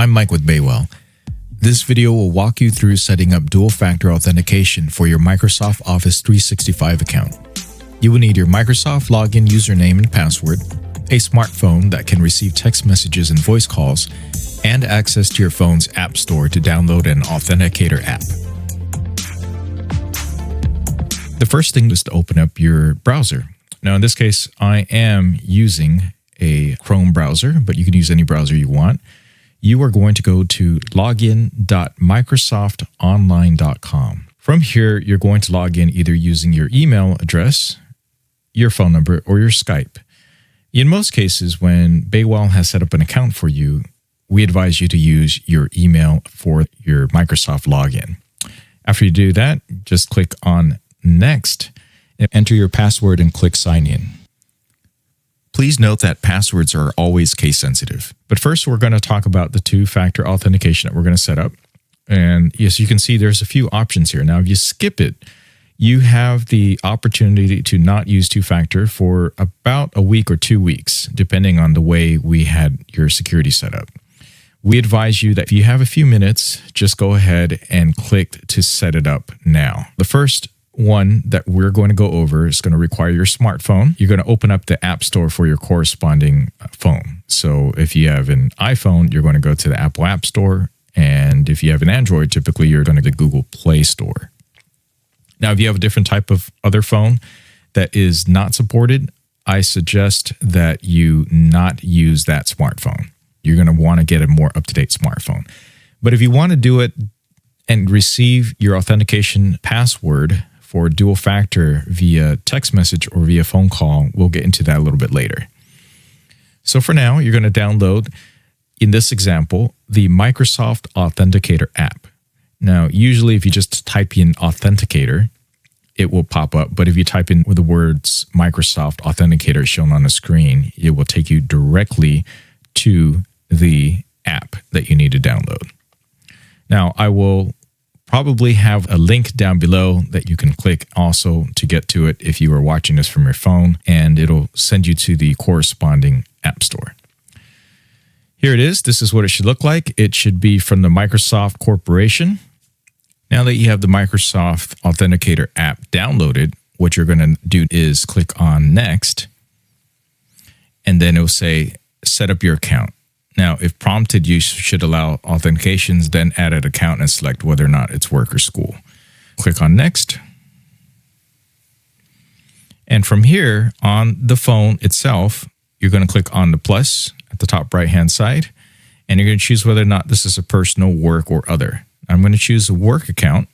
I'm Mike with Baywell. This video will walk you through setting up dual-factor authentication for your Microsoft Office 365 account. You will need your Microsoft login username and password, a smartphone that can receive text messages and voice calls, and access to your phone's app store to download an Authenticator app. The first thing is to open up your browser. Now, in this case, I am using a Chrome browser, but you can use any browser you want. You are going to go to login.microsoftonline.com. From here, you're going to log in either using your email address, your phone number, or your Skype. In most cases, when Baywell has set up an account for you, we advise you to use your email for your Microsoft login. After you do that, just click on Next, and enter your password and click Sign In. Please note that passwords are always case sensitive. But first, we're going to talk about the two-factor authentication that we're going to set up. And yes, you can see there's a few options here. Now, if you skip it, you have the opportunity to not use two-factor for about a week or 2 weeks, depending on the way we had your security set up. We advise you that if you have a few minutes, just go ahead and click to set it up now. The first one that we're going to go over is going to require your smartphone. You're going to open up the App Store for your corresponding phone. So if you have an iPhone, you're going to go to the Apple App Store. And if you have an Android, typically you're going to the Google Play Store. Now, if you have a different type of other phone that is not supported, I suggest that you not use that smartphone. You're going to want to get a more up-to-date smartphone. But if you want to do it and receive your authentication password for dual factor via text message or via phone call, we'll get into that a little bit later. So for now, you're going to download, in this example, the Microsoft Authenticator app. Now, usually if you just type in Authenticator, it will pop up. But if you type in the words Microsoft Authenticator shown on the screen, it will take you directly to the app that you need to download. Now, I will probably have a link down below that you can click also to get to it if you are watching this from your phone, and it'll send you to the corresponding app store. Here it is. This is what it should look like. It should be from the Microsoft Corporation. Now that you have the Microsoft Authenticator app downloaded, what you're going to do is click on Next, and then it'll say set up your account. Now, if prompted, you should allow authentications, then add an account and select whether or not it's work or school. Click on Next. And from here, on the phone itself, you're going to click on the plus at the top right-hand side, and you're going to choose whether or not this is a personal, work, or other. I'm going to choose a work account,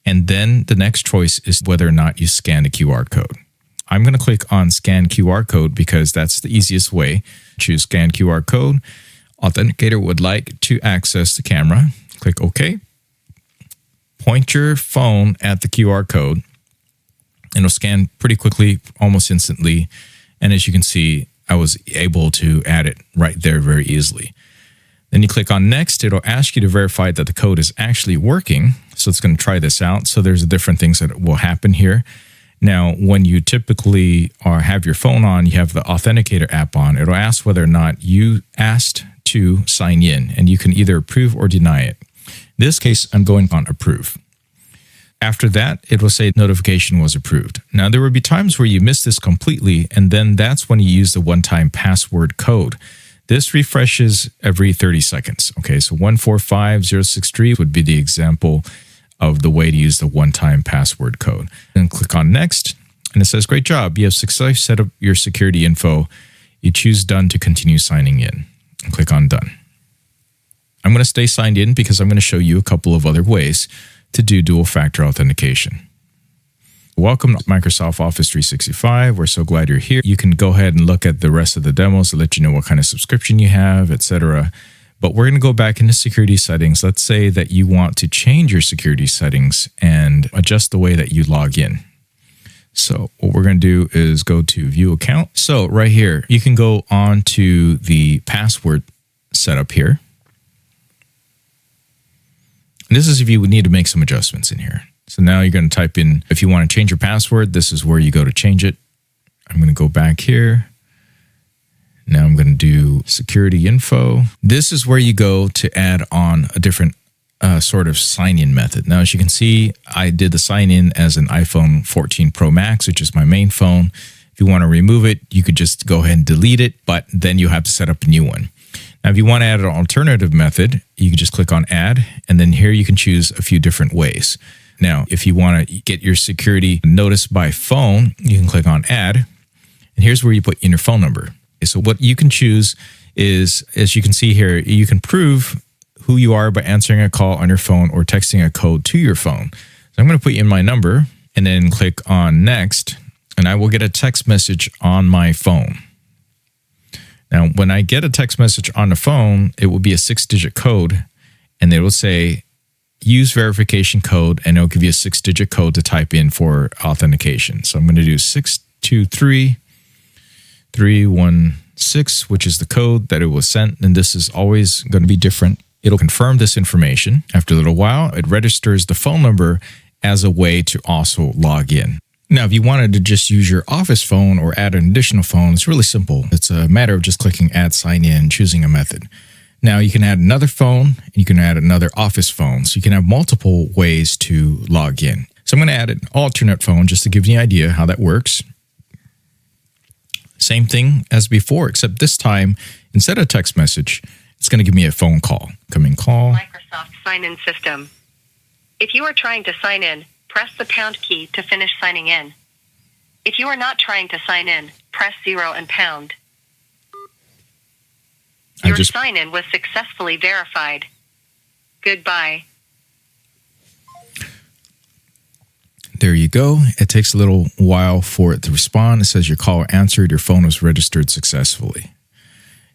and then the next choice is whether or not you scan the QR code. I'm going to click on Scan QR Code because that's the easiest way. Choose Scan QR Code. Authenticator would like to access the camera. Click OK. Point your phone at the QR code, and it'll scan pretty quickly, almost instantly. And as you can see, I was able to add it right there very easily. Then you click on Next. It'll ask you to verify that the code is actually working. So it's going to try this out. So there's different things that will happen here. Now, when you typically have your phone on, you have the Authenticator app on, it'll ask whether or not you asked to sign in, and you can either approve or deny it. In this case, I'm going on approve. After that, it will say notification was approved. Now, there will be times where you miss this completely, and then that's when you use the one-time password code. This refreshes every 30 seconds. Okay, so 145063 would be the example of the way to use the one-time password code. Then click on Next, and it says, great job. You have successfully set up your security info. You choose Done to continue signing in, and click on Done. I'm going to stay signed in because I'm going to show you a couple of other ways to do dual-factor authentication. Welcome to Microsoft Office 365. We're so glad you're here. You can go ahead and look at the rest of the demos to let you know what kind of subscription you have, etc. But we're going to go back into security settings. Let's say that you want to change your security settings and adjust the way that you log in. So what we're going to do is go to View Account. So right here, you can go on to the password setup here. And this is if you would need to make some adjustments in here. So now you're going to type in, if you want to change your password, this is where you go to change it. I'm going to go back here, Now I'm going to do security info. This is where you go to add on a different sort of sign-in method. Now, as you can see, I did the sign-in as an iPhone 14 Pro Max, which is my main phone. If you want to remove it, you could just go ahead and delete it, but then you have to set up a new one. Now, if you want to add an alternative method, you can just click on Add, and then here you can choose a few different ways. Now, if you want to get your security notice by phone, you can click on Add, and here's where you put in your phone number. So what you can choose is, as you can see here, you can prove who you are by answering a call on your phone or texting a code to your phone. So I'm going to put in my number and then click on Next, and I will get a text message on my phone. Now, when I get a text message on the phone, it will be a 6-digit code, and it will say, use verification code, and it'll give you a 6-digit code to type in for authentication. So I'm going to do 623316, which is the code that it was sent, and this is always going to be different. It'll confirm this information. After a little while, it registers the phone number as a way to also log in. Now, if you wanted to just use your office phone or add an additional phone, it's really simple. It's a matter of just clicking Add Sign In, choosing a method. Now, you can add another phone, and you can add another office phone. So you can have multiple ways to log in. So I'm going to add an alternate phone just to give you an idea how that works. Same thing as before, except this time, instead of text message, it's going to give me a phone call. Incoming call. Microsoft sign-in system. If you are trying to sign in, press the pound key to finish signing in. If you are not trying to sign in, press 0 and pound. Your sign-in was successfully verified. Goodbye. There you go. It takes a little while for it to respond. It says your call answered, your phone was registered successfully.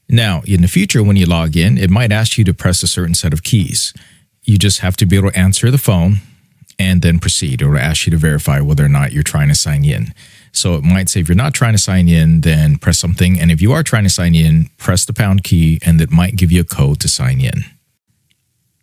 Now, in the future, when you log in, it might ask you to press a certain set of keys. You just have to be able to answer the phone and then proceed. It will ask you to verify whether or not you're trying to sign in. So it might say if you're not trying to sign in, then press something. And if you are trying to sign in, press the pound key, and it might give you a code to sign in.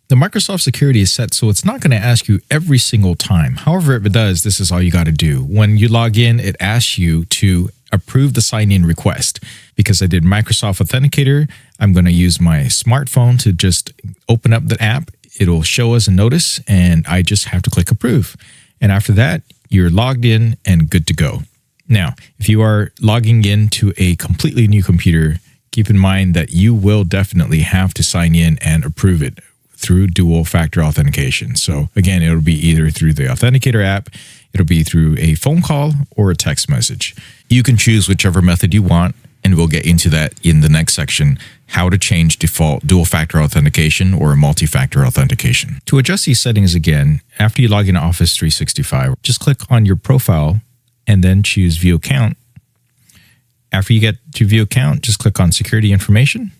The Microsoft security is set so it's not going to ask you every single time. However, if it does, this is all you got to do. When you log in, it asks you to approve the sign-in request. Because I did Microsoft Authenticator, I'm going to use my smartphone to just open up the app. It'll show us a notice, and I just have to click approve. And after that, you're logged in and good to go. Now, if you are logging into a completely new computer, keep in mind that you will definitely have to sign in and approve it through dual factor authentication. So again, it'll be either through the Authenticator app, it'll be through a phone call or a text message. You can choose whichever method you want, and we'll get into that in the next section, how to change default dual factor authentication or multi-factor authentication. To adjust these settings again, after you log into Office 365, just click on your profile and then choose View Account. After you get to View Account, just click on Security Information.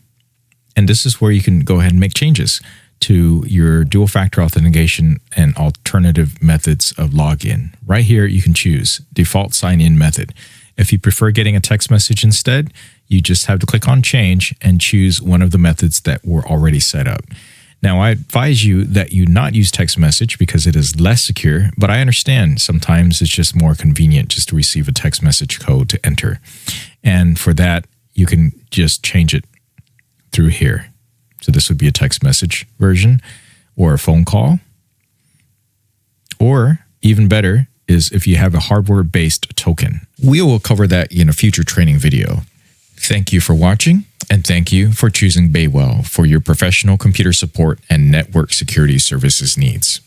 And this is where you can go ahead and make changes to your dual factor authentication and alternative methods of login. Right here, you can choose Default Sign-In Method. If you prefer getting a text message instead, you just have to click on Change and choose one of the methods that were already set up. Now, I advise you that you not use text message because it is less secure, but I understand sometimes it's just more convenient just to receive a text message code to enter. And for that, you can just change it through here. So this would be a text message version or a phone call. Or even better is if you have a hardware-based token. We will cover that in a future training video. Thank you for watching, and thank you for choosing Baywell for your professional computer support and network security services needs.